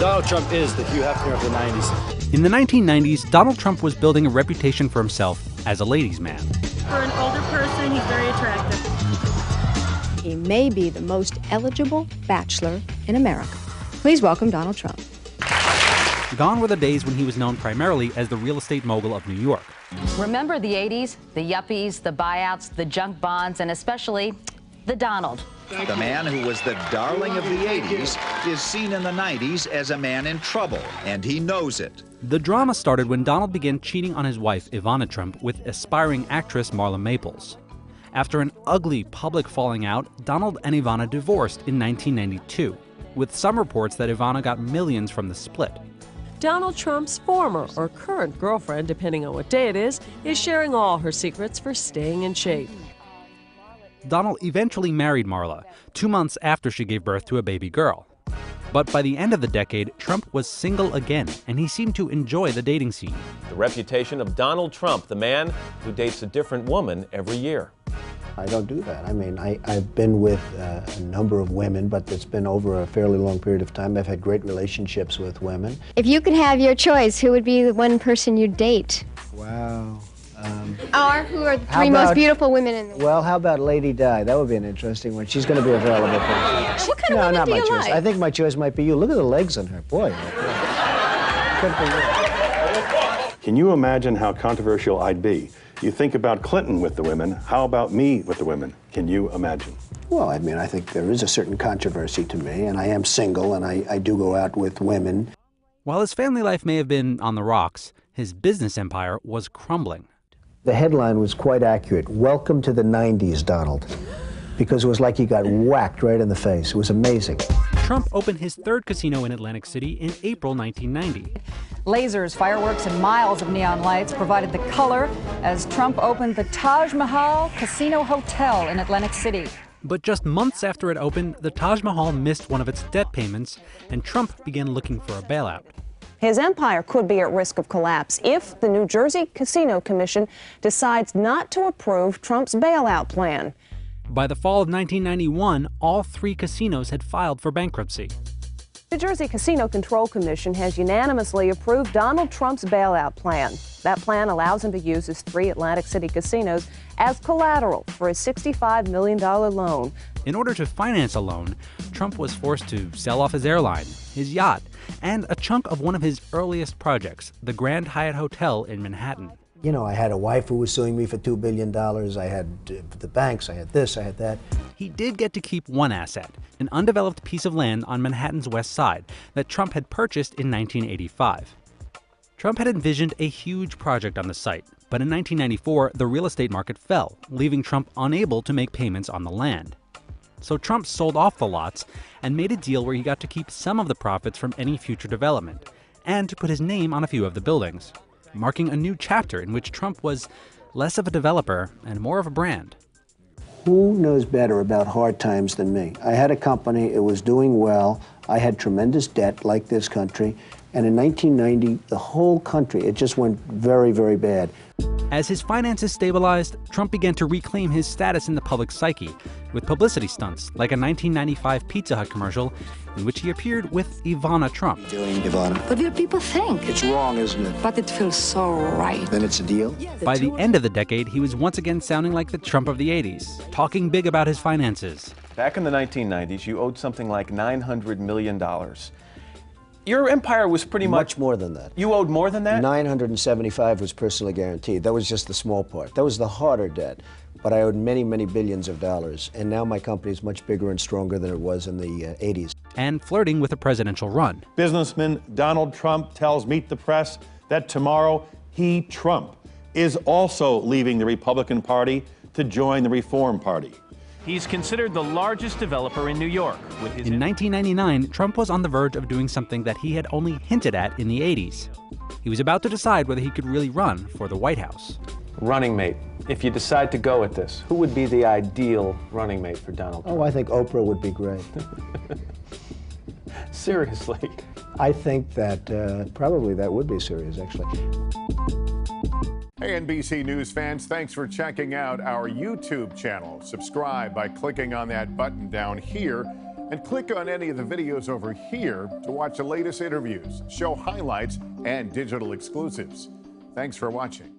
Donald Trump is the Hugh Hefner of the 90s. In the 1990s, Donald Trump was building a reputation for himself as a ladies' man. For an older person, he's very attractive. He may be the most eligible bachelor in America. Please welcome Donald Trump. Gone were the days when he was known primarily as the real estate mogul of New York. Remember the 80s? The yuppies, the buyouts, the junk bonds, and especially the Donald. The man who was the darling of the 80s is seen in the 90s as a man in trouble, and he knows it. The drama started when Donald began cheating on his wife, Ivana Trump, with aspiring actress Marla Maples. After an ugly public falling out, Donald and Ivana divorced in 1992, with some reports that Ivana got millions from the split. Donald Trump's former or current girlfriend, depending on what day it is sharing all her secrets for staying in shape. Donald eventually married Marla, 2 months after she gave birth to a baby girl. But by the end of the decade, Trump was single again, and he seemed to enjoy the dating scene. The reputation of Donald Trump, the man who dates a different woman every year. I don't do that. I mean, I've been with a number of women, but it's been over a fairly long period of time. I've had great relationships with women. If you could have your choice, who would be the one person you'd date? Wow. Or who are the three most beautiful women in the world? Well, how about Lady Di? That would be an interesting one. She's going to be available for me. What kind of women do you choice. like? I think my choice might be you. Look at the legs on her. Boy. Could be you. Can you imagine how controversial I'd be? You think about Clinton with the women. How about me with the women? Can you imagine? Well, I mean, I think there is a certain controversy to me, and I am single, and I do go out with women. While his family life may have been on the rocks, his business empire was crumbling. The headline was quite accurate. Welcome to the 90s, Donald. Because it was like he got whacked right in the face. It was amazing. Trump opened his third casino in Atlantic City in April 1990. Lasers, fireworks, and miles of neon lights provided the color as Trump opened the Taj Mahal Casino Hotel in Atlantic City. But just months after it opened, the Taj Mahal missed one of its debt payments, and Trump began looking for a bailout. His empire could be at risk of collapse if the New Jersey Casino Commission decides not to approve Trump's bailout plan. By the fall of 1991, all 3 casinos had filed for bankruptcy. The New Jersey Casino Control Commission has unanimously approved Donald Trump's bailout plan. That plan allows him to use his 3 Atlantic City casinos as collateral for his $65 million loan. In order to finance a loan, Trump was forced to sell off his airline, his yacht, and a chunk of one of his earliest projects, the Grand Hyatt Hotel in Manhattan. You know, I had a wife who was suing me for $2 billion. I had the banks, I had this, I had that. He did get to keep one asset, an undeveloped piece of land on Manhattan's west side that Trump had purchased in 1985. Trump had envisioned a huge project on the site, but in 1994, the real estate market fell, leaving Trump unable to make payments on the land. So Trump sold off the lots and made a deal where he got to keep some of the profits from any future development, and to put his name on a few of the buildings, marking a new chapter in which Trump was less of a developer and more of a brand. Who knows better about hard times than me? I had a company, it was doing well, I had tremendous debt like this country, and in 1990, the whole country, it just went very, very bad. As his finances stabilized, Trump began to reclaim his status in the public psyche with publicity stunts like a 1995 Pizza Hut commercial in which he appeared with Ivana Trump. Doing Ivana. What will people think? It's wrong, isn't it? But it feels so right. Then it's a deal? By the end of the decade, he was once again sounding like the Trump of the 80s, talking big about his finances. Back in the 1990s, you owed something like $900 million. Your empire was pretty much more than that. You owed more than that? 975 was personally guaranteed. That was just the small part. That was the harder debt. But I owed many, many billions of dollars. And now my company is much bigger and stronger than it was in the 80s. And flirting with a presidential run. Businessman Donald Trump tells Meet the Press that tomorrow he, Trump, is also leaving the Republican Party to join the Reform Party. He's considered the largest developer in New York. With his in 1999, Trump was on the verge of doing something that he had only hinted at in the 80s. He was about to decide whether he could really run for the White House. Running mate. If you decide to go at this, who would be the ideal running mate for Donald Trump? Oh, I think Oprah would be great. Seriously? I think that probably that would be serious, actually. Hey, NBC News fans, thanks for checking out our YouTube channel. Subscribe by clicking on that button down here. And click on any of the videos over here to watch the latest interviews, show highlights, and digital exclusives. Thanks for watching.